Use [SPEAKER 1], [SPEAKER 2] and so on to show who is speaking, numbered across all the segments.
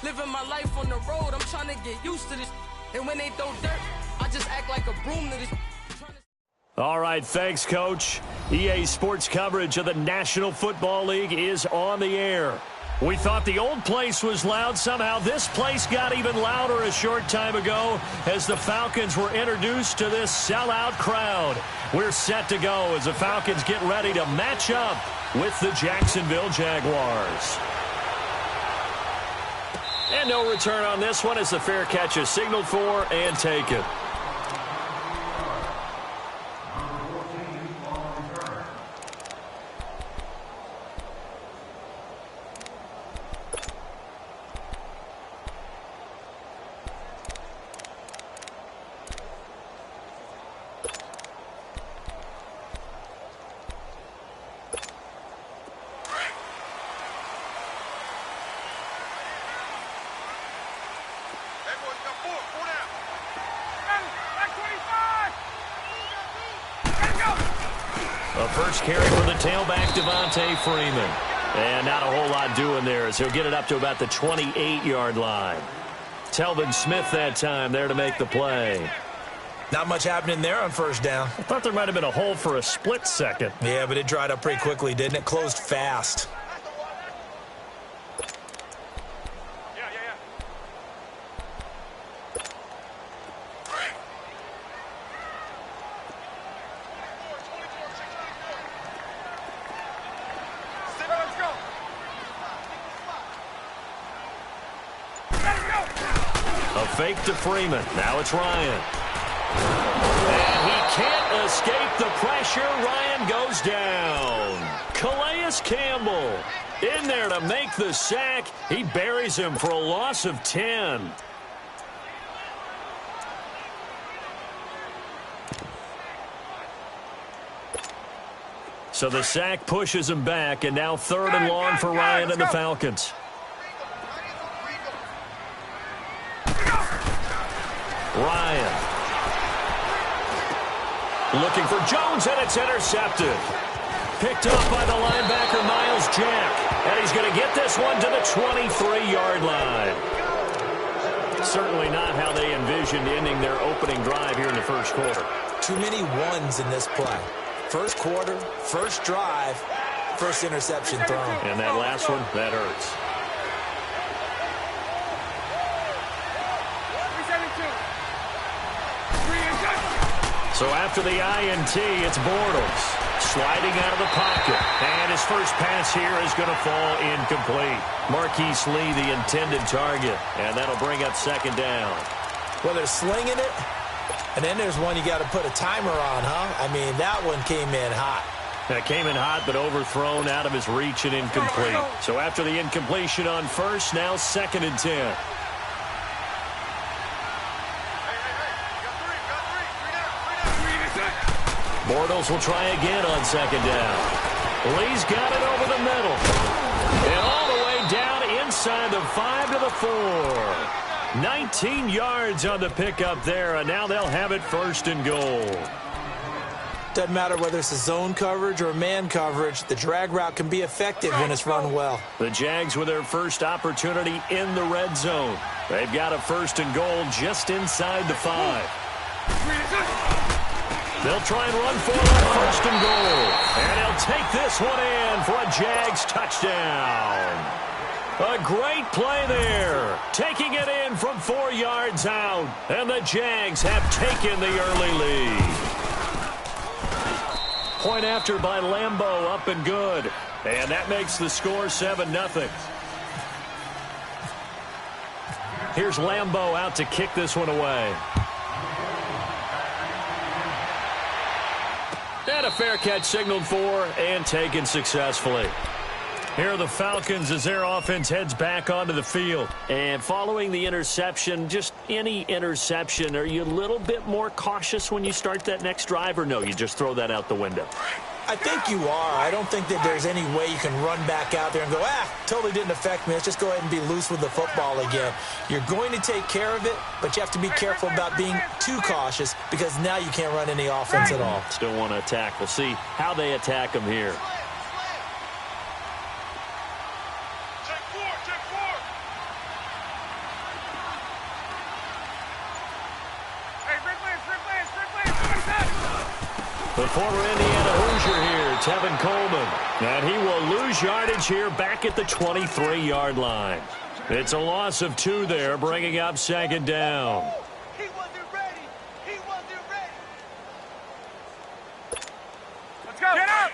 [SPEAKER 1] Living my life on the road, I'm trying to get used to this. And when they throw dirt, I just act like a broom to this.
[SPEAKER 2] All right, thanks, Coach. EA Sports coverage of the National Football League is on the air. We thought the old place was loud. Somehow this place got even louder a short time ago as the Falcons were introduced to this sellout crowd. We're set to go as the Falcons get ready to match up with the Jacksonville Jaguars. And no return on this one as the fair catch is signaled for and taken. A first carry for the tailback, Devontae Freeman. And not a whole lot doing there as he'll get it up to about the 28-yard line. Telvin Smith that time there to make the play.
[SPEAKER 3] Not much happening there on first down.
[SPEAKER 2] I thought there might have been a hole for a split second.
[SPEAKER 3] Yeah, but it dried up pretty quickly, didn't it? Closed fast.
[SPEAKER 2] Fake to Freeman. Now it's Ryan. And he can't escape the pressure. Ryan goes down. Calais Campbell in there to make the sack. He buries him for a loss of 10. So the sack pushes him back, and now 3rd and long for Ryan and the Falcons. Ryan. Looking for Jones, and it's intercepted. Picked up by the linebacker, Miles Jack. And he's going to get this one to the 23-yard line. Certainly not how they envisioned ending their opening drive here in the first quarter.
[SPEAKER 3] Too many ones in this play. First quarter, first drive, first interception thrown.
[SPEAKER 2] And that last one, that hurts. So after the INT, it's Bortles sliding out of the pocket. And his first pass here is going to fall incomplete. Marquise Lee, the intended target. And that'll bring up 2nd down.
[SPEAKER 3] Well, they're slinging it. And then there's one you got to put a timer on, huh? I mean, that one came in hot.
[SPEAKER 2] That came in hot, but overthrown out of his reach and incomplete. So after the incompletion on first, now 2nd and 10. Bortles will try again on 2nd down. Lee's got it over the middle. And all the way down inside the 5 to the 4. 19 yards on the pickup there, and now they'll have it 1st and goal.
[SPEAKER 3] Doesn't matter whether it's a zone coverage or man coverage, the drag route can be effective when it's run well.
[SPEAKER 2] The Jags with their first opportunity in the red zone. They've got a 1st and goal just inside the 5. They'll try and run for it on 1st and goal. And he'll take this one in for a Jags touchdown. A great play there. Taking it in from 4 yards out. And the Jags have taken the early lead. Point after by Lambeau, up and good. And that makes the score 7-0. Here's Lambeau out to kick this one away. And a fair catch signaled for and taken successfully. Here are the Falcons as their offense heads back onto the field. And following the interception, just any interception, are you a little bit more cautious when you start that next drive, or no, you just throw that out the window?
[SPEAKER 3] I think you are. I don't think that there's any way you can run back out there and go, totally didn't affect me. Let's just go ahead and be loose with the football again. You're going to take care of it, but you have to be careful about being too cautious because now you can't run any offense at all.
[SPEAKER 2] Still want to attack. We'll see how they attack them here. The former Indiana Hoosier here, Tevin Coleman. And he will lose yardage here back at the 23-yard line. It's a loss of 2 there, bringing up second down.
[SPEAKER 4] He wasn't ready. He wasn't ready. Let's go. Get up.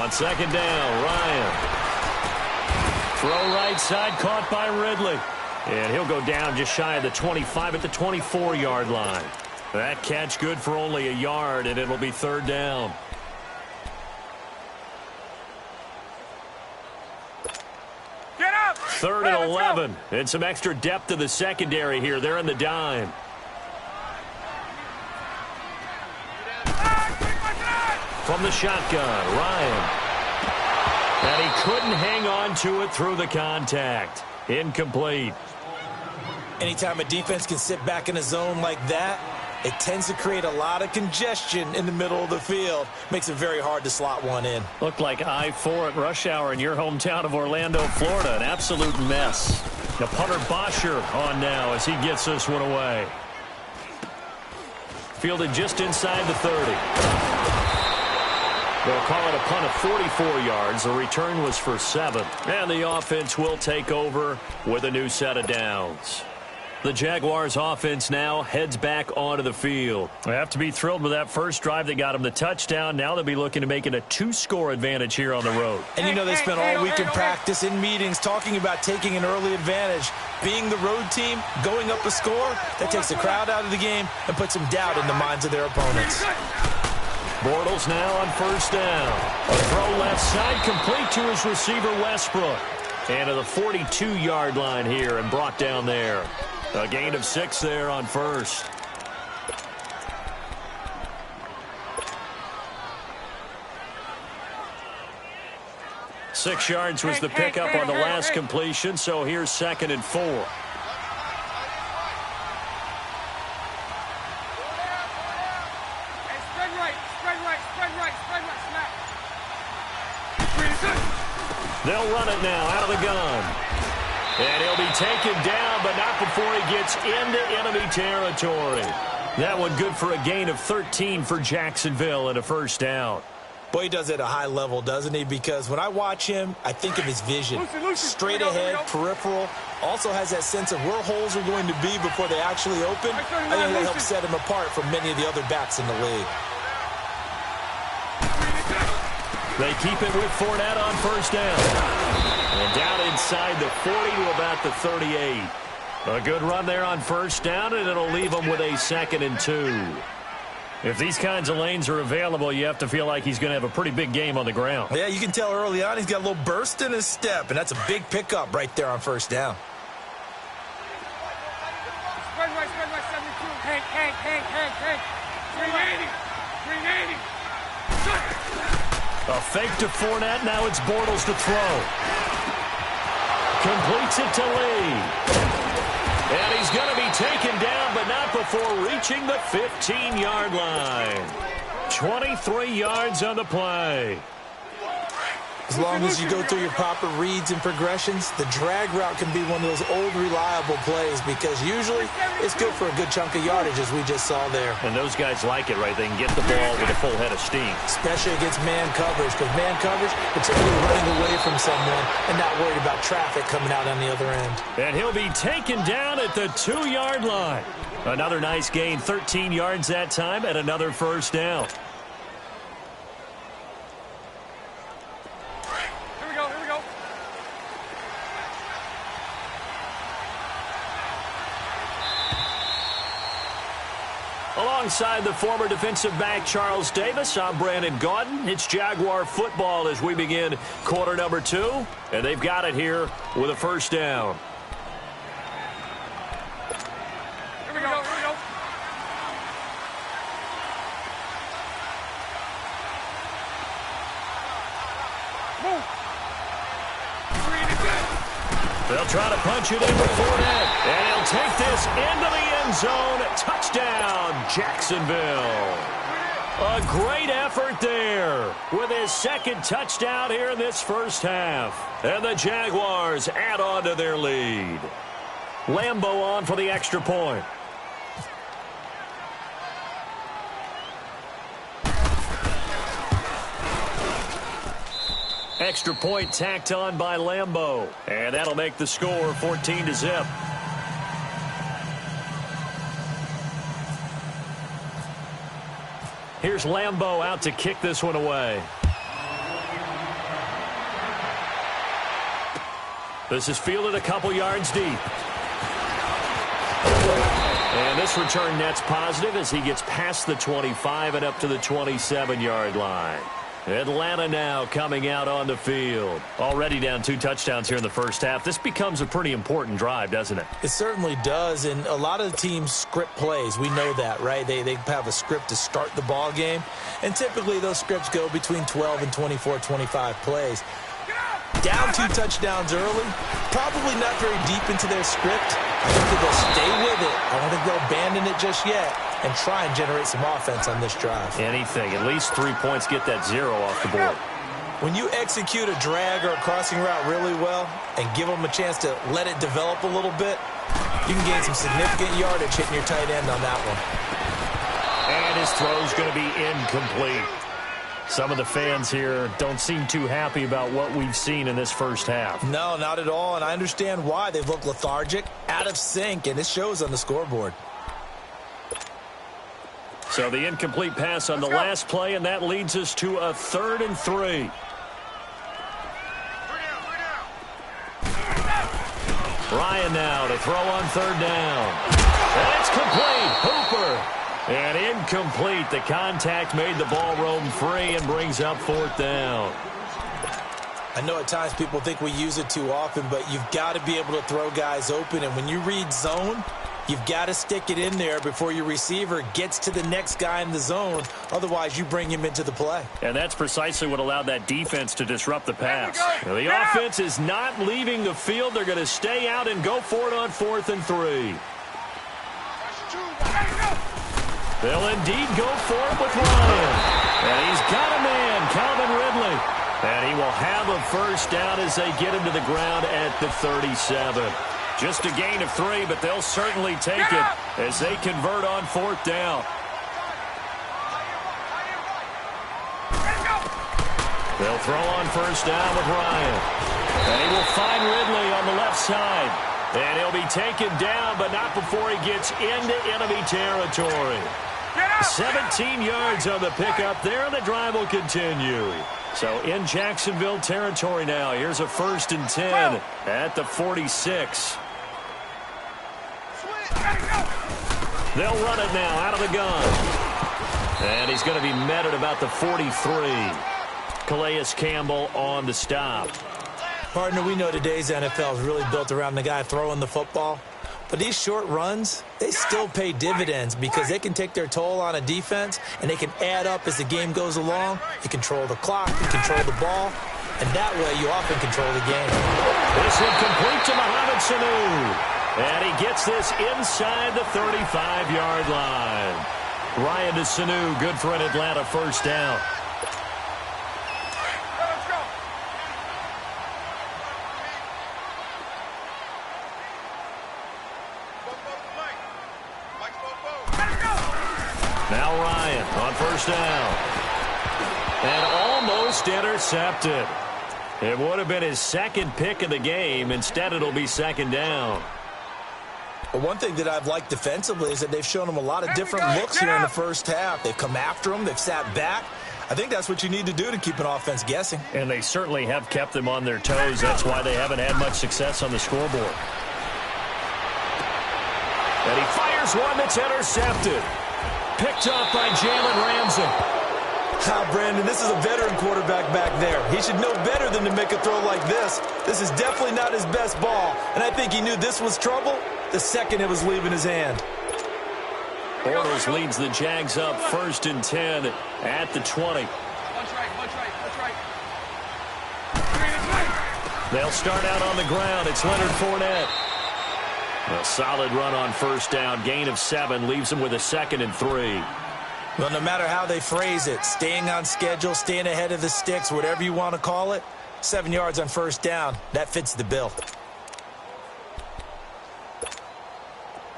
[SPEAKER 2] On second down, Ryan. Throw right side, caught by Ridley. And he'll go down just shy of the 25 at the 24-yard line. That catch good for only a yard, and it'll be third down.
[SPEAKER 4] Get up.
[SPEAKER 2] Third and 11. And some extra depth to the secondary here. They're in the dime. From the shotgun, Ryan. And he couldn't hang on to it through the contact. Incomplete.
[SPEAKER 3] Anytime a defense can sit back in a zone like that, it tends to create a lot of congestion in the middle of the field. Makes it very hard to slot one in.
[SPEAKER 2] Looked like I-4 at rush hour in your hometown of Orlando, Florida. An absolute mess. The punter Bosher on now as he gets this one away. Fielded just inside the 30. They'll call it a punt of 44 yards. The return was for 7. And the offense will take over with a new set of downs. The Jaguars offense now heads back onto the field. They have to be thrilled with that first drive that got them the touchdown. Now they'll be looking to make it a 2-score advantage here on the road.
[SPEAKER 3] And you know they spent all week in practice, in meetings, talking about taking an early advantage. Being the road team, going up a score, that takes the crowd out of the game and puts some doubt in the minds of their opponents.
[SPEAKER 2] Bortles now on first down. A throw left side, complete to his receiver, Westbrook. And to the 42-yard line here and brought down there. A gain of 6 there on first. Six yards was the pickup on the last completion, so here's second and 4. They'll run it now out of the gun. And he'll be taken down, but not before he gets into enemy territory. That one good for a gain of 13 for Jacksonville and a first down.
[SPEAKER 3] Boy, he does it at a high level, doesn't he? Because when I watch him, I think of his vision. Straight ahead, peripheral. Also has that sense of where holes are going to be before they actually open. I think that helps set him apart from many of the other backs in the league.
[SPEAKER 2] They keep it with Fournette on first down. And down inside the 40 to about the 38. A good run there on first down, and it'll leave them with a 2nd and 2. If these kinds of lanes are available, you have to feel like he's going to have a pretty big game on the ground.
[SPEAKER 3] Yeah, you can tell early on he's got a little burst in his step, and that's a big pickup right there on first down.
[SPEAKER 4] Spread right, 72. Hank. 380.
[SPEAKER 2] A fake to Fournette. Now it's Bortles to throw. Completes it to Lee. And he's going to be taken down, but not before reaching the 15-yard line. 23 yards on the play.
[SPEAKER 3] As long as you go through your proper reads and progressions, the drag route can be one of those old reliable plays because usually it's good for a good chunk of yardage, as we just saw there.
[SPEAKER 2] And those guys like it, right? They can get the ball with a full head of steam.
[SPEAKER 3] Especially against man coverage, because man coverage, particularly running away from someone and not worried about traffic coming out on the other end.
[SPEAKER 2] And he'll be taken down at the 2-yard line. Another nice gain, 13 yards that time, and another first down. Alongside the former defensive back Charles Davis, I'm Brandon Gaudin. It's Jaguar football as we begin quarter number 2, and they've got it here with a first down.
[SPEAKER 4] Here we go. Move.
[SPEAKER 2] They'll try to punch it in for Fournette, and he'll take this into the end zone. Touchdown, Jacksonville. A great effort there with his second touchdown here in this first half. And the Jaguars add on to their lead. Lambo on for the extra point. Extra point tacked on by Lambo. And that'll make the score 14-0. Here's Lambo out to kick this one away. This is fielded a couple yards deep. And this return net's positive as he gets past the 25 and up to the 27-yard line. Atlanta now coming out on the field. Already down 2 touchdowns here in the first half. This becomes a pretty important drive, doesn't it?
[SPEAKER 3] It certainly does, and a lot of the teams script plays. We know that, right? They have a script to start the ball game, and typically those scripts go between 12 and 24, 25 plays. Down 2 touchdowns early, probably not very deep into their script. I think that they'll stay with it. I don't think they'll abandon it just yet and try and generate some offense on this drive.
[SPEAKER 2] Anything. At least 3 points, get that 0 off the board.
[SPEAKER 3] When you execute a drag or a crossing route really well and give them a chance to let it develop a little bit, you can gain some significant yardage hitting your tight end on that one.
[SPEAKER 2] And his throw's going to be incomplete. Some of the fans here don't seem too happy about what we've seen in this first half.
[SPEAKER 3] No, not at all, and I understand why. They look lethargic, out of sync, and it shows on the scoreboard.
[SPEAKER 2] So the incomplete pass on the last play, and that leads us to a 3rd and 3. Ryan now to throw on 3rd down. And it's complete. Hooper. And incomplete. The contact made the ball roam free and brings up 4th down.
[SPEAKER 3] I know at times people think we use it too often, but you've got to be able to throw guys open. And when you read zone, you've got to stick it in there before your receiver gets to the next guy in the zone. Otherwise, you bring him into the play.
[SPEAKER 2] And that's precisely what allowed that defense to disrupt the pass. The offense is not leaving the field. They're going to stay out and go for it on 4th and 3. They'll indeed go for it with Ryan. And he's got a man, Calvin Ridley. And he will have a first down as they get him to the ground at the 37. Just a gain of 3, but they'll certainly take it as they convert on 4th down. They'll throw on first down with Ryan. And he will find Ridley on the left side. And he'll be taken down, but not before he gets into enemy territory. 17 yards on the pickup there, and the drive will continue. So in Jacksonville territory now. Here's a 1st and 10 at the 46. They'll run it now out of the gun. And he's going to be met at about the 43. Calais Campbell on the stop.
[SPEAKER 3] Partner, we know today's NFL is really built around the guy throwing the football. But these short runs, they still pay dividends because they can take their toll on a defense and they can add up as the game goes along. You control the clock, you control the ball, and that way you often control the game.
[SPEAKER 2] This one complete to Mohamed Sanu. And he gets this inside the 35-yard line. Ryan to Sanu, good for an Atlanta first down. Now Ryan on first down. And almost intercepted. It would have been his 2nd pick of the game. Instead, it'll be 2nd down.
[SPEAKER 3] But one thing that I've liked defensively is that they've shown him a lot of different looks here in the first half. They've come after him. They've sat back. I think that's what you need to do to keep an offense guessing.
[SPEAKER 2] And they certainly have kept them on their toes. That's why they haven't had much success on the scoreboard. And he fires one that's intercepted. Picked up by Jalen Ramsey.
[SPEAKER 3] Brandon, this is a veteran quarterback back there. He should know better than to make a throw like this. This is definitely not his best ball. And I think he knew this was trouble the second it was leaving his hand.
[SPEAKER 2] Bortles leads the Jags up 1st and 10 at the 20. They'll start out on the ground. It's Leonard Fournette. A solid run on first down. Gain of 7 leaves him with a 2nd and 3.
[SPEAKER 3] Well, no matter how they phrase it, staying on schedule, staying ahead of the sticks, whatever you want to call it, 7 yards on first down, that fits the bill.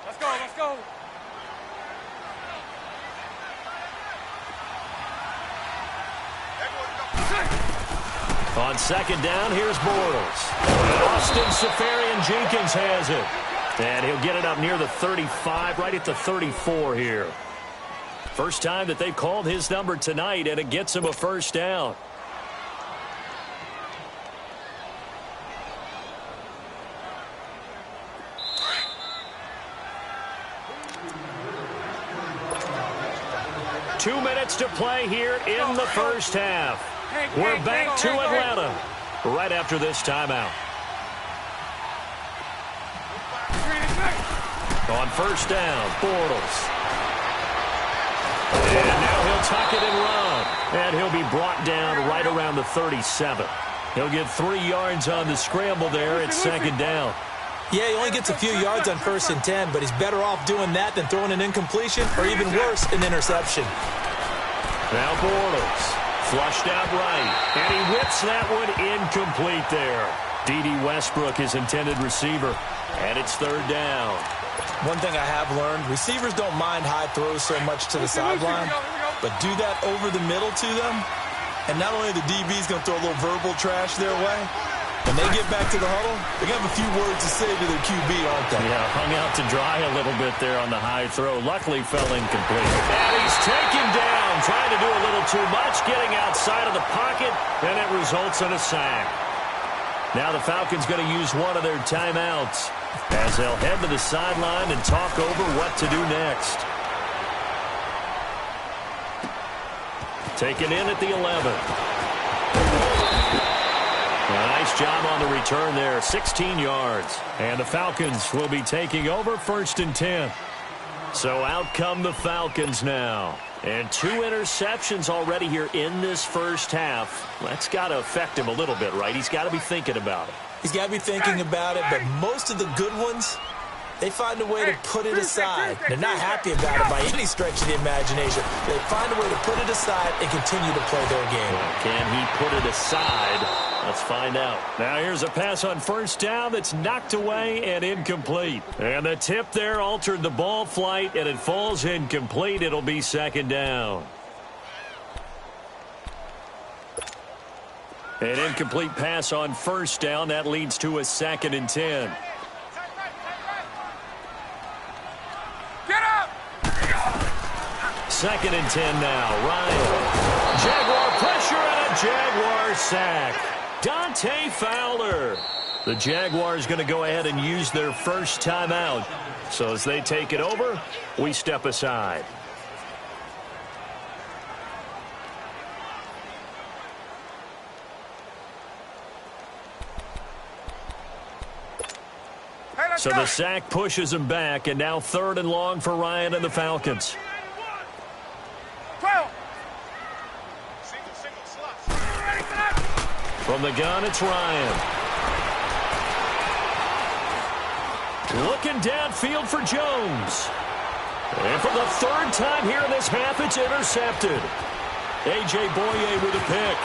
[SPEAKER 4] Let's go, let's go.
[SPEAKER 2] On second down, here's Bortles. And Austin Seferian-Jenkins has it. And he'll get it up near the 35, right at the 34 here. First time that they've called his number tonight, and it gets him a first down. Two minutes to play here in the first half. We're back to Atlanta right after this timeout. On first down, Bortles. And now he'll tuck it and run. And he'll be brought down right around the 37. He'll get 3 yards on the scramble there at second down.
[SPEAKER 3] Yeah, he only gets a few yards on first and 10, but he's better off doing that than throwing an incompletion or even worse, an interception.
[SPEAKER 2] Now Bortles. Flushed out right, and he whips that one incomplete there. D.D. Westbrook, his intended receiver, and it's third down.
[SPEAKER 3] One thing I have learned, receivers don't mind high throws so much to the sideline, but do that over the middle to them, and not only the DB's going to throw a little verbal trash their way, when they get back to the huddle, they're going to have a few words to say to their QB, aren't they?
[SPEAKER 2] Yeah, hung out to dry a little bit there on the high throw. Luckily fell incomplete. And he's taken down, trying to do a little too much, getting outside of the pocket, and it results in a sack. Now the Falcons going to use one of their timeouts as they'll head to the sideline and talk over what to do next. Taken in at the 11. A nice job on the return there, 16 yards. And the Falcons will be taking over first and 10. So out come the Falcons now. And 2 interceptions already here in this first half. That's got to affect him a little bit, right? He's got to be thinking about it.
[SPEAKER 3] He's got to be thinking about it, but most of the good ones, they find a way to put it aside. They're not happy about it by any stretch of the imagination. They find a way to put it aside and continue to play their game.
[SPEAKER 2] Can he put it aside? Let's find out. Now here's a pass on first down that's knocked away and incomplete. And the tip there altered the ball flight, and it falls incomplete. It'll be second down. An incomplete pass on first down. That leads to a second and 10.
[SPEAKER 4] Get up!
[SPEAKER 2] Second and 10 now. Ryan. Jaguar pressure and a Jaguar sack. Dante Fowler. The Jaguars going to go ahead and use their first timeout. So as they take it over, we step aside. So the sack pushes him back, and now third and long for Ryan and the Falcons.
[SPEAKER 4] 12.
[SPEAKER 2] From the gun, it's Ryan. Looking downfield for Jones. And for the third time here in this half, it's intercepted. A.J. Boye with a pick.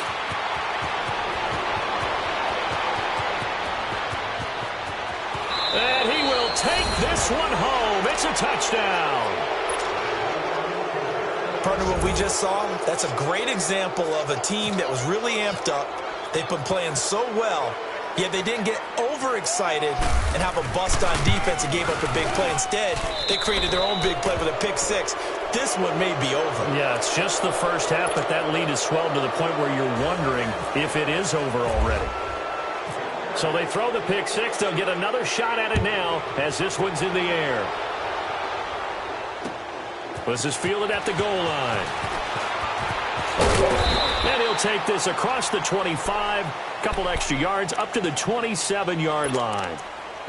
[SPEAKER 2] And he will take this one home. It's a touchdown.
[SPEAKER 3] Partner, what we just saw, that's a great example of a team that was really amped up. They've been playing so well, yet they didn't get overexcited and have a bust on defense and gave up a big play. Instead, they created their own big play with a pick six. This one may be over.
[SPEAKER 2] Yeah, it's just the first half, but that lead has swelled to the point where you're wondering if it is over already. So they throw the pick six. They'll get another shot at it now as this one's in the air. This is fielded at the goal line. And he'll take this across the 25, couple extra yards up to the 27-yard line.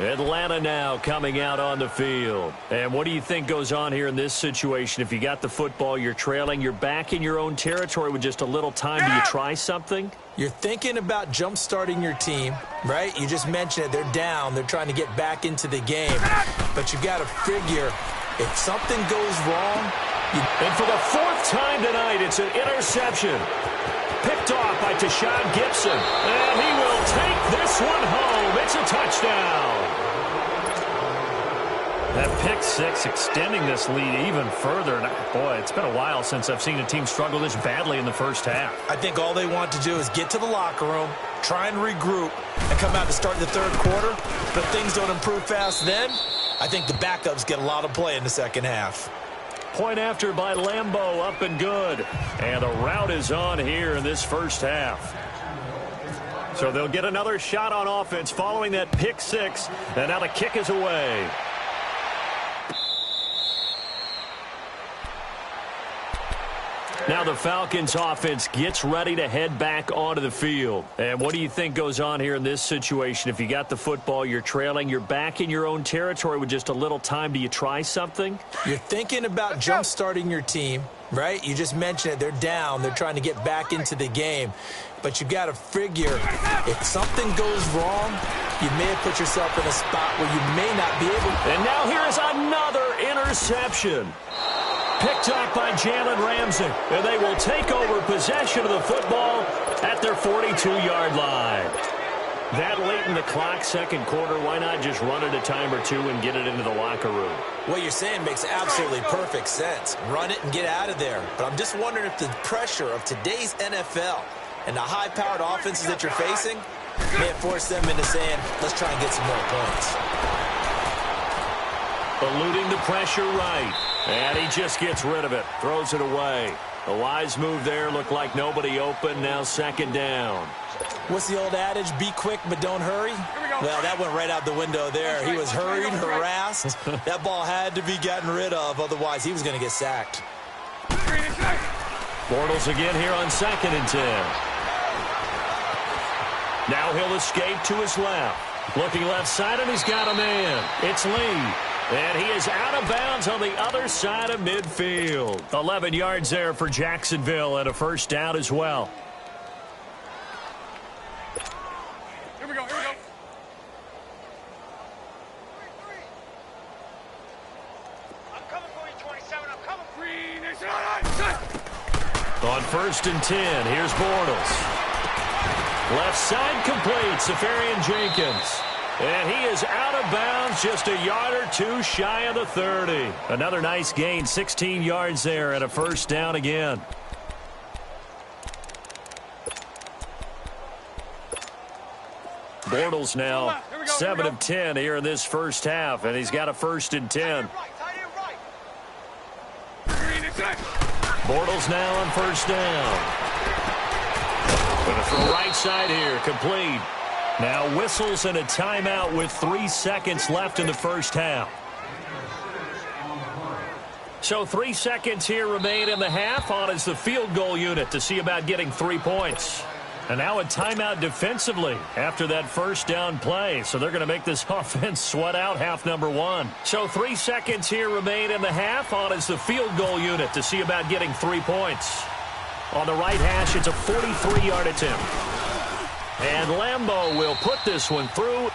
[SPEAKER 2] Atlanta now coming out on the field. And what do you think goes on here in this situation? If you got the football, you're trailing, you're back in your own territory with just a little time. Do you try something?
[SPEAKER 3] You're thinking about jump-starting your team, right? You just mentioned it. They're down. They're trying to get back into the game. But you've got to figure, if something goes wrong,
[SPEAKER 2] And for the fourth time tonight, it's an interception. Picked off by Tashawn Gibson. And he will take this one home. It's a touchdown. That pick six extending this lead even further. And boy, it's been a while since I've seen a team struggle this badly in the first half.
[SPEAKER 3] I think all they want to do is get to the locker room, try and regroup, and come out to start the third quarter. But if things don't improve fast then, I think the backups get a lot of play in the second half.
[SPEAKER 2] Point after by Lambeau, up and good. And the route is on here in this first half. So they'll get another shot on offense following that pick six. And now the kick is away. Now the Falcons offense gets ready to head back onto the field. And what do you think goes on here in this situation? If you got the football, you're trailing, you're back in your own territory with just a little time. Do you try something?
[SPEAKER 3] You're thinking about jump-starting your team, right? You just mentioned it. They're down. They're trying to get back into the game. But you got to figure if something goes wrong, you may have put yourself in a spot where you may not be able to.
[SPEAKER 2] And now here is another interception. Picked up by Jalen Ramsey, and they will take over possession of the football at their 42-yard line. That late in the clock, second quarter, why not just run it a time or two and get it into the locker room?
[SPEAKER 3] What you're saying makes absolutely perfect sense. Run it and get out of there. But I'm just wondering if the pressure of today's NFL and the high-powered offenses that you're facing may have forced them into saying, let's try and get some more points.
[SPEAKER 2] Eluding the pressure right. And he just gets rid of it. Throws it away. A wise move there. Looked like nobody open. Now second down.
[SPEAKER 3] What's the old adage? Be quick, but don't hurry? Well, that went right out the window there. He was hurried, harassed. That ball had to be gotten rid of. Otherwise, he was going to get sacked.
[SPEAKER 2] Bortles again here on 2nd and 10. Now he'll escape to his left. Looking left side, and he's got a man. It's Lee. And he is out of bounds on the other side of midfield. 11 yards there for Jacksonville and a first down as well.
[SPEAKER 4] Here we go, here we go. I'm coming for you, 27. I'm coming. Green is
[SPEAKER 2] on 1st and 10, here's Bortles. Left side complete, Safarian Jenkins. And he is out of bounds, just a yard or two shy of the 30. Another nice gain, 16 yards there, and a first down again. Bortles now 7 of 10 here in this first half, and he's got a 1st and 10. Bortles now on 1st down. Going to throw right side here, complete. Now whistles and a timeout with 3 seconds left in the first half. So 3 seconds here remain in the half. On is the field goal unit to see about getting 3 points. And now a timeout defensively after that first down play. So they're going to make this offense sweat out half number 1. So 3 seconds here remain in the half. On is the field goal unit to see about getting 3 points. On the right hash, it's a 43-yard attempt. And Lambeau will put this one through.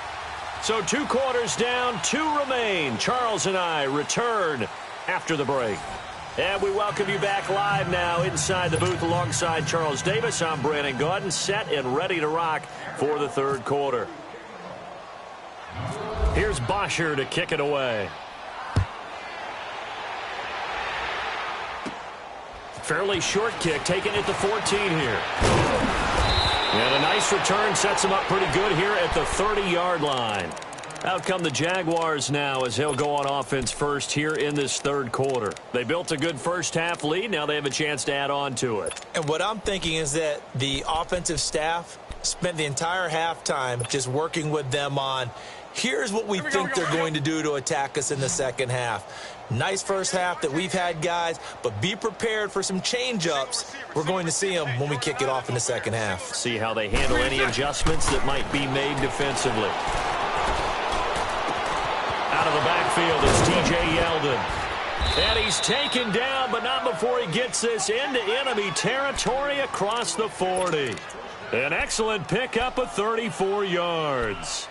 [SPEAKER 2] So 2 quarters down, 2 remain. Charles and I return after the break. And we welcome you back live now inside the booth alongside Charles Davis. I'm Brandon Gaudin, set and ready to rock for the third quarter. Here's Bosher to kick it away. Fairly short kick, taken at the 14 here. And a nice return sets him up pretty good here at the 30-yard line. Out come the Jaguars now as they'll go on offense first here in this third quarter. They built a good first half lead. Now they have a chance to add on to it.
[SPEAKER 3] And what I'm thinking is that the offensive staff spent the entire halftime just working with them on, here's what we think they're going to do to attack us in the second half. Nice first half that we've had, guys, but be prepared for some change-ups. We're going to see them when we kick it off in the second half.
[SPEAKER 2] See how they handle any adjustments that might be made defensively. Out of the backfield is T.J. Yeldon. And he's taken down, but not before he gets this into enemy territory across the 40. An excellent pickup of 34 yards.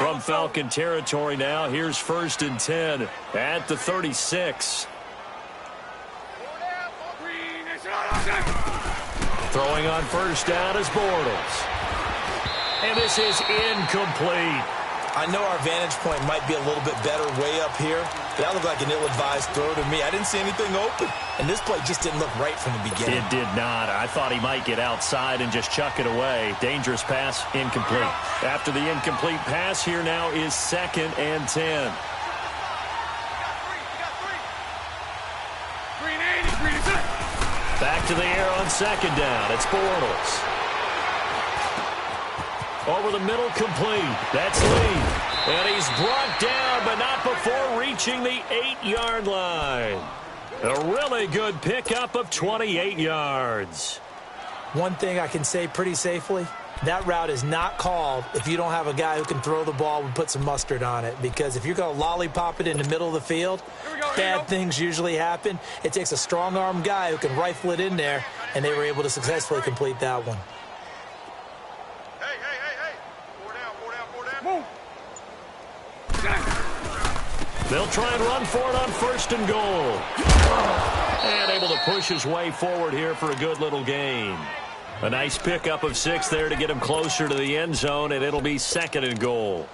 [SPEAKER 2] from Falcon territory now. Here's 1st and 10 at the 36. Throwing on 1st down is Bortles. And this is incomplete.
[SPEAKER 3] I know our vantage point might be a little bit better way up here, but that looked like an ill-advised throw to me. I didn't see anything open, and this play just didn't look right from the beginning.
[SPEAKER 2] It did not. I thought he might get outside and just chuck it away. Dangerous pass, incomplete. After the incomplete pass, here now is 2nd and 10. Back to the air on 2nd down. It's Bortles. Over the middle, complete. That's Lee. And he's brought down, but not before reaching the 8-yard line. A really good pickup of 28 yards.
[SPEAKER 3] One thing I can say pretty safely, that route is not called if you don't have a guy who can throw the ball and put some mustard on it. Because if you're going to lollipop it in the middle of the field, bad things usually happen. It takes a strong-arm guy who can rifle it in there, and they were able to successfully complete that one.
[SPEAKER 2] They'll try and run for it on 1st and goal. And able to push his way forward here for a good little gain. A nice pickup of 6 there to get him closer to the end zone, and it'll be 2nd and goal.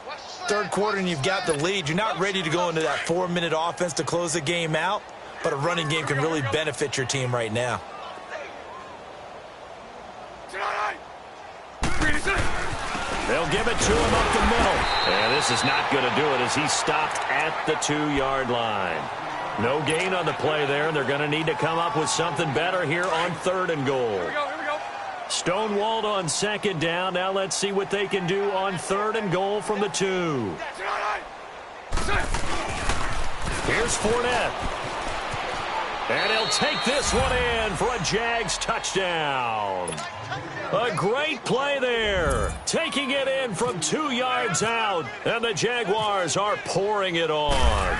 [SPEAKER 3] 3rd quarter and you've got the lead. You're not ready to go into that 4-minute offense to close the game out, but a running game can really benefit your team right now.
[SPEAKER 2] They'll give it to him up the middle. And this is not going to do it as he's stopped at the 2-yard line. No gain on the play there, and they're going to need to come up with something better here on 3rd and goal.
[SPEAKER 4] Here we go.
[SPEAKER 2] Stonewalled on 2nd down. Now let's see what they can do on 3rd and goal from the 2. Here's Fournette. And he'll take this one in for a Jags touchdown. A great play there. Taking it in from 2 yards out. And the Jaguars are pouring it on.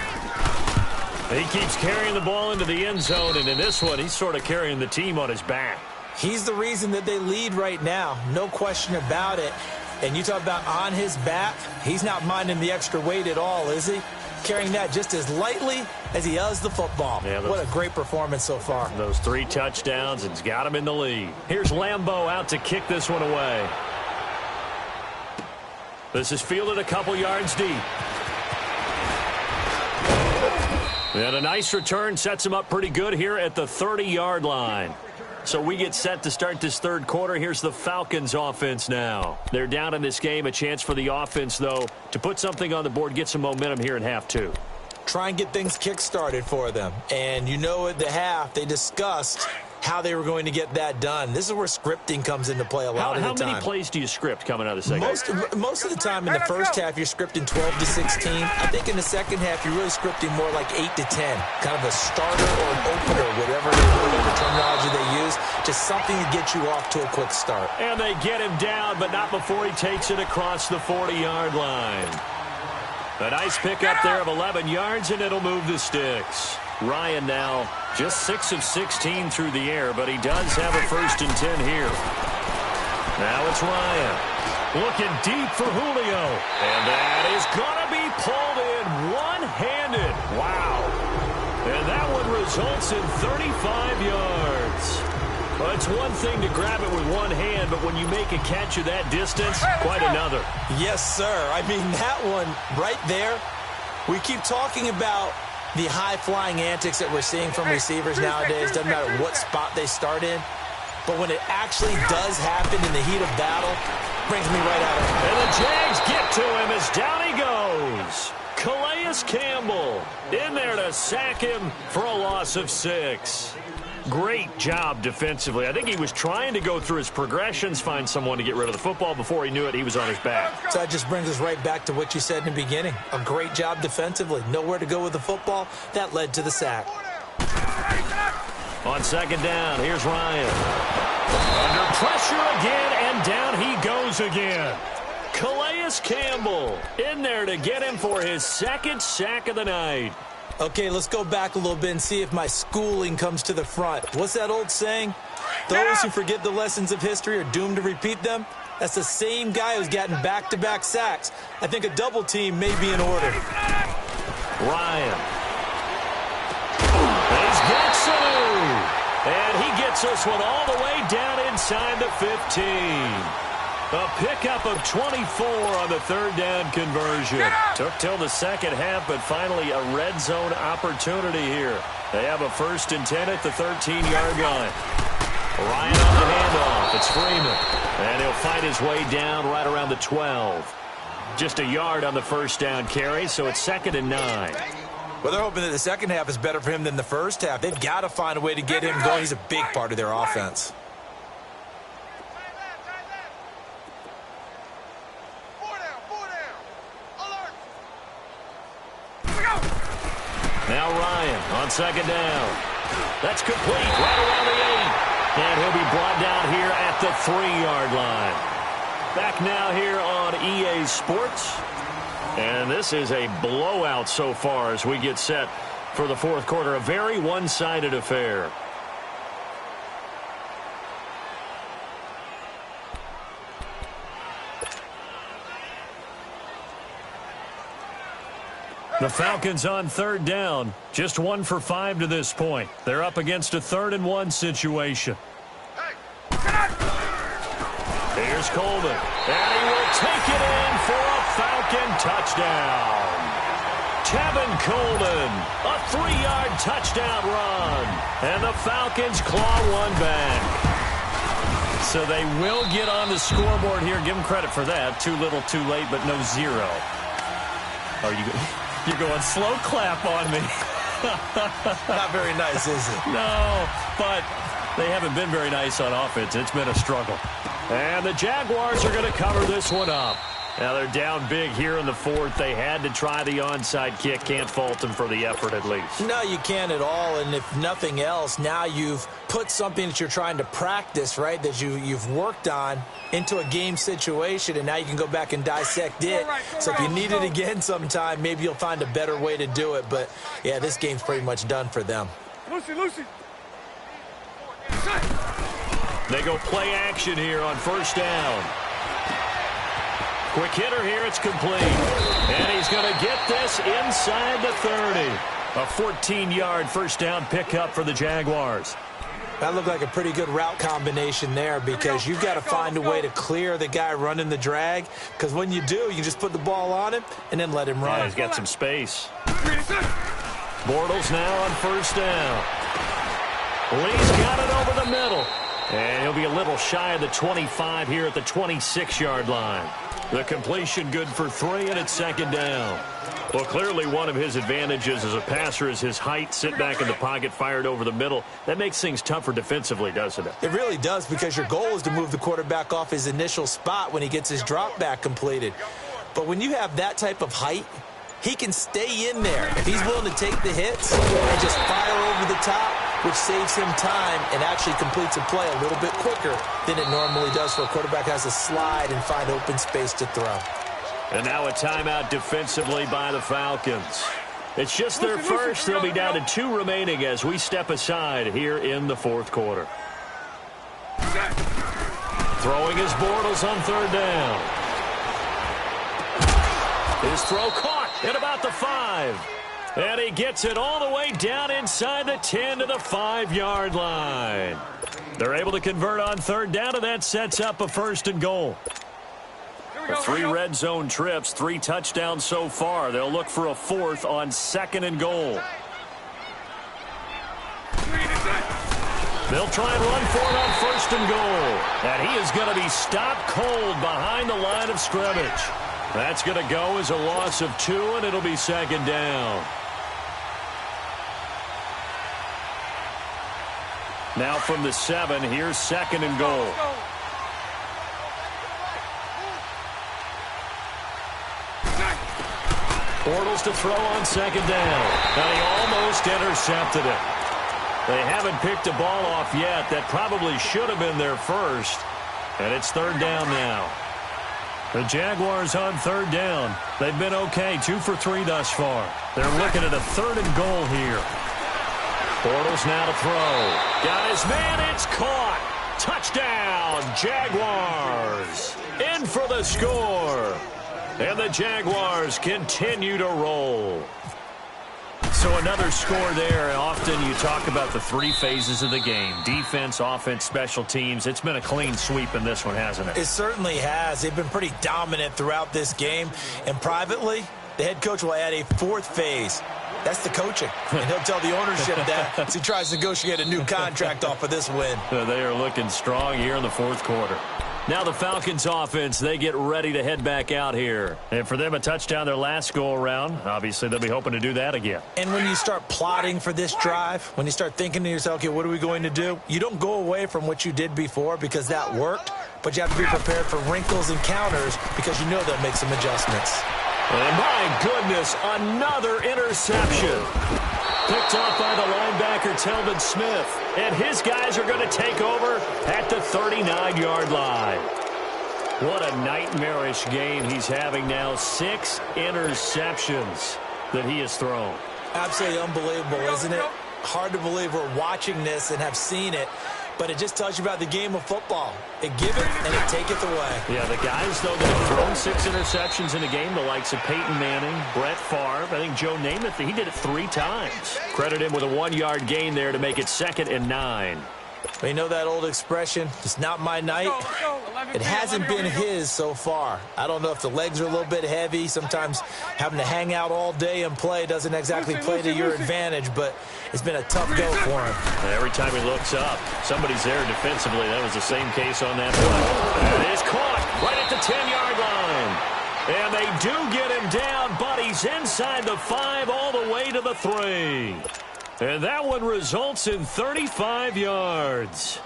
[SPEAKER 2] He keeps carrying the ball into the end zone. And in this one, he's sort of carrying the team on his back.
[SPEAKER 3] He's the reason that they lead right now. No question about it. And you talk about on his back, he's not minding the extra weight at all, is he? Carrying that just as lightly as he does the football. Yeah, what a great performance so far.
[SPEAKER 2] Those 3 touchdowns, and it's got him in the lead. Here's Lambeau out to kick this one away. This is fielded a couple yards deep. And a nice return sets him up pretty good here at the 30-yard line. So we get set to start this 3rd quarter. Here's the Falcons offense now. They're down in this game. A chance for the offense, though, to put something on the board, get some momentum here in half 2.
[SPEAKER 3] Try and get things kick-started for them. And you know at the half, they discussed how they were going to get that done. This is where scripting comes into play a lot of the time.
[SPEAKER 2] How many plays do you script coming out of the second?
[SPEAKER 3] Most of the time in the first half, you're scripting 12 to 16. I think in the second half, you're really scripting more like 8 to 10. Kind of a starter or an opener, whatever terminology they use. Just something to get you off to a quick start.
[SPEAKER 2] And they get him down, but not before he takes it across the 40-yard line. A nice pickup there of 11 yards, and it'll move the sticks. Ryan now just 6 of 16 through the air, but he does have a 1st and 10 here. Now it's Ryan. Looking deep for Julio. And that is going to be pulled in one-handed. Wow. And that one results in 35 yards. Well, it's one thing to grab it with one hand, but when you make a catch of that distance, quite another.
[SPEAKER 3] Yes, sir. I mean, that one right there, we keep talking about the high-flying antics that we're seeing from receivers nowadays. Doesn't matter what spot they start in. But when it actually does happen in the heat of battle, brings me right out of it.
[SPEAKER 2] And the Jags get to him as down he goes. Calais Campbell in there to sack him for a loss of 6. Great job defensively. I think he was trying to go through his progressions, find someone to get rid of the football. Before he knew it, he was on his back.
[SPEAKER 3] So that just brings us right back to what you said in the beginning. A great job defensively. Nowhere to go with the football. That led to the sack.
[SPEAKER 2] On 2nd down, here's Ryan. Under pressure again, and down he goes again. Calais Campbell in there to get him for his 2nd sack of the night.
[SPEAKER 3] Okay, let's go back a little bit and see if my schooling comes to the front. What's that old saying? Those who forget the lessons of history are doomed to repeat them. That's the same guy who's gotten back-to-back sacks. I think a double team may be in order.
[SPEAKER 2] Ryan. He's got Sanu. And he gets this one all the way down inside the 15. A pickup of 24 on the third down conversion. Took till the second half, but finally a red zone opportunity here. They have a 1st and 10 at the 13-yard line. Ryan on the handoff. It's Freeman. And he'll fight his way down right around the 12. Just a yard on the first down carry, so it's 2nd and 9.
[SPEAKER 3] Well, they're hoping that the second half is better for him than the first half. They've got to find a way to get him going. He's a big part of their offense.
[SPEAKER 2] Now Ryan on 2nd down. That's complete right around the 8. And he'll be brought down here at the 3-yard line. Back now here on EA Sports. And this is a blowout so far as we get set for the fourth quarter. A very one-sided affair. The Falcons on 3rd down. Just 1 for 5 to this point. They're up against a 3rd and 1 situation. Here's Coleman. And he will take it in for a Falcon touchdown. Tevin Coleman, a 3-yard touchdown run. And the Falcons claw one back. So they will get on the scoreboard here. Give them credit for that. Too little, too late, but no 0. Are you... You're going slow clap on me.
[SPEAKER 3] Not very nice, is it?
[SPEAKER 2] No, but they haven't been very nice on offense. It's been a struggle. And the Jaguars are going to cover this one up. Now they're down big here in the 4th. They had to try the onside kick. Can't fault them for the effort at least. No,
[SPEAKER 3] you can't at all. And if nothing else, now you've put something that you're trying to practice, right, that you've worked on into a game situation, and now you can go back and dissect it. So if you need it again sometime, maybe you'll find a better way to do it. But, yeah, this game's pretty much done for them.
[SPEAKER 4] Lucy.
[SPEAKER 2] They go play action here on 1st down. Quick hitter here, it's complete. And he's going to get this inside the 30. A 14-yard first down pickup for the Jaguars.
[SPEAKER 3] That looked like a pretty good route combination there because you've got to find a way to clear the guy running the drag, because when you do, you just put the ball on him and then let him run.
[SPEAKER 2] Yeah, he's got some space. Bortles now on 1st down. Lee's got it over the middle. And he'll be a little shy of the 25 here at the 26-yard line. The completion good for 3, and it's 2nd down. Well, clearly one of his advantages as a passer is his height. Sit back in the pocket, fired over the middle. That makes things tougher defensively, doesn't it?
[SPEAKER 3] It really does, because your goal is to move the quarterback off his initial spot when he gets his drop back completed. But when you have that type of height, he can stay in there. If he's willing to take the hits and just fire over the top, which saves him time and actually completes a play a little bit quicker than it normally does for a quarterback has to slide and find open space to throw.
[SPEAKER 2] And now a timeout defensively by the Falcons. It's just their first. They'll be down to 2 remaining as we step aside here in the 4th quarter. Throwing his Bortles on 3rd down. His throw caught at about the 5. And he gets it all the way down inside the 10 to the 5-yard line. They're able to convert on 3rd down, and that sets up a 1st and goal. 3 red zone trips, 3 touchdowns so far. They'll look for a 4th on 2nd and goal. They'll try and run for it on 1st and goal. And he is going to be stopped cold behind the line of scrimmage. That's going to go as a loss of 2, and it'll be 2nd down. Now from the 7, here's 2nd and goal. Bortles to throw on 2nd down. And he almost intercepted it. They haven't picked a ball off yet. That probably should have been their first. And it's 3rd down now. The Jaguars on 3rd down. They've been okay, 2 for 3 thus far. They're looking at a 3rd and goal here. Bortles now to throw. Got his man, it's caught. Touchdown, Jaguars. In for the score. And the Jaguars continue to roll. So another score there. Often you talk about the three phases of the game: defense, offense, special teams. It's been a clean sweep in this one, hasn't it?
[SPEAKER 3] It certainly has. They've been pretty dominant throughout this game. And privately, the head coach will add a fourth phase. That's the coaching. And he'll tell the ownership that as he tries to negotiate a new contract off of this win.
[SPEAKER 2] They are looking strong here in the fourth quarter. Now the Falcons offense, they get ready to head back out here. And for them, a touchdown their last go-around. Obviously, they'll be hoping to do that again.
[SPEAKER 3] And when you start plotting for this drive, when you start thinking to yourself, okay, what are we going to do? You don't go away from what you did before because that worked, but you have to be prepared for wrinkles and counters because you know they'll make some adjustments.
[SPEAKER 2] And my goodness, another interception. Picked off by the linebacker, Telvin Smith. And his guys are going to take over at the 39-yard line. What a nightmarish game he's having now. 6 interceptions that he has thrown.
[SPEAKER 3] Absolutely unbelievable, isn't it? Hard to believe we're watching this and have seen it. But it just tells you about the game of football. It give it and it taketh away.
[SPEAKER 2] Yeah, the guys, though, that have thrown 6 interceptions in a game, the likes of Peyton Manning, Brett Favre, I think Joe Namath, he did it 3 times. Credit him with a 1-yard gain there to make it 2nd and 9.
[SPEAKER 3] You know that old expression, it's not my night? It hasn't been his so far. I don't know if the legs are a little bit heavy. Sometimes having to hang out all day and play doesn't exactly play to your advantage, but it's been a tough go for him.
[SPEAKER 2] Every time he looks up, somebody's there defensively. That was the same case on that play. And it is caught right at the 10-yard line. And they do get him down, but he's inside the 5 all the way to the 3. And that one results in 35 yards.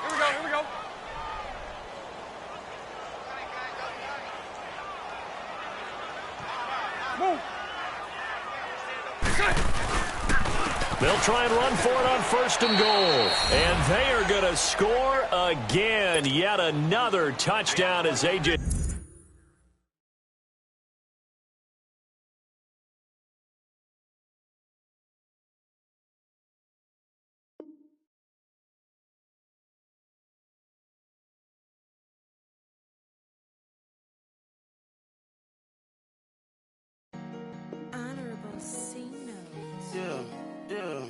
[SPEAKER 4] Here we go. Move.
[SPEAKER 2] They'll try and run for it on 1st and goal. And they are going to score again. Yet another touchdown as A.J.
[SPEAKER 5] Honorable C notes.
[SPEAKER 6] Yeah.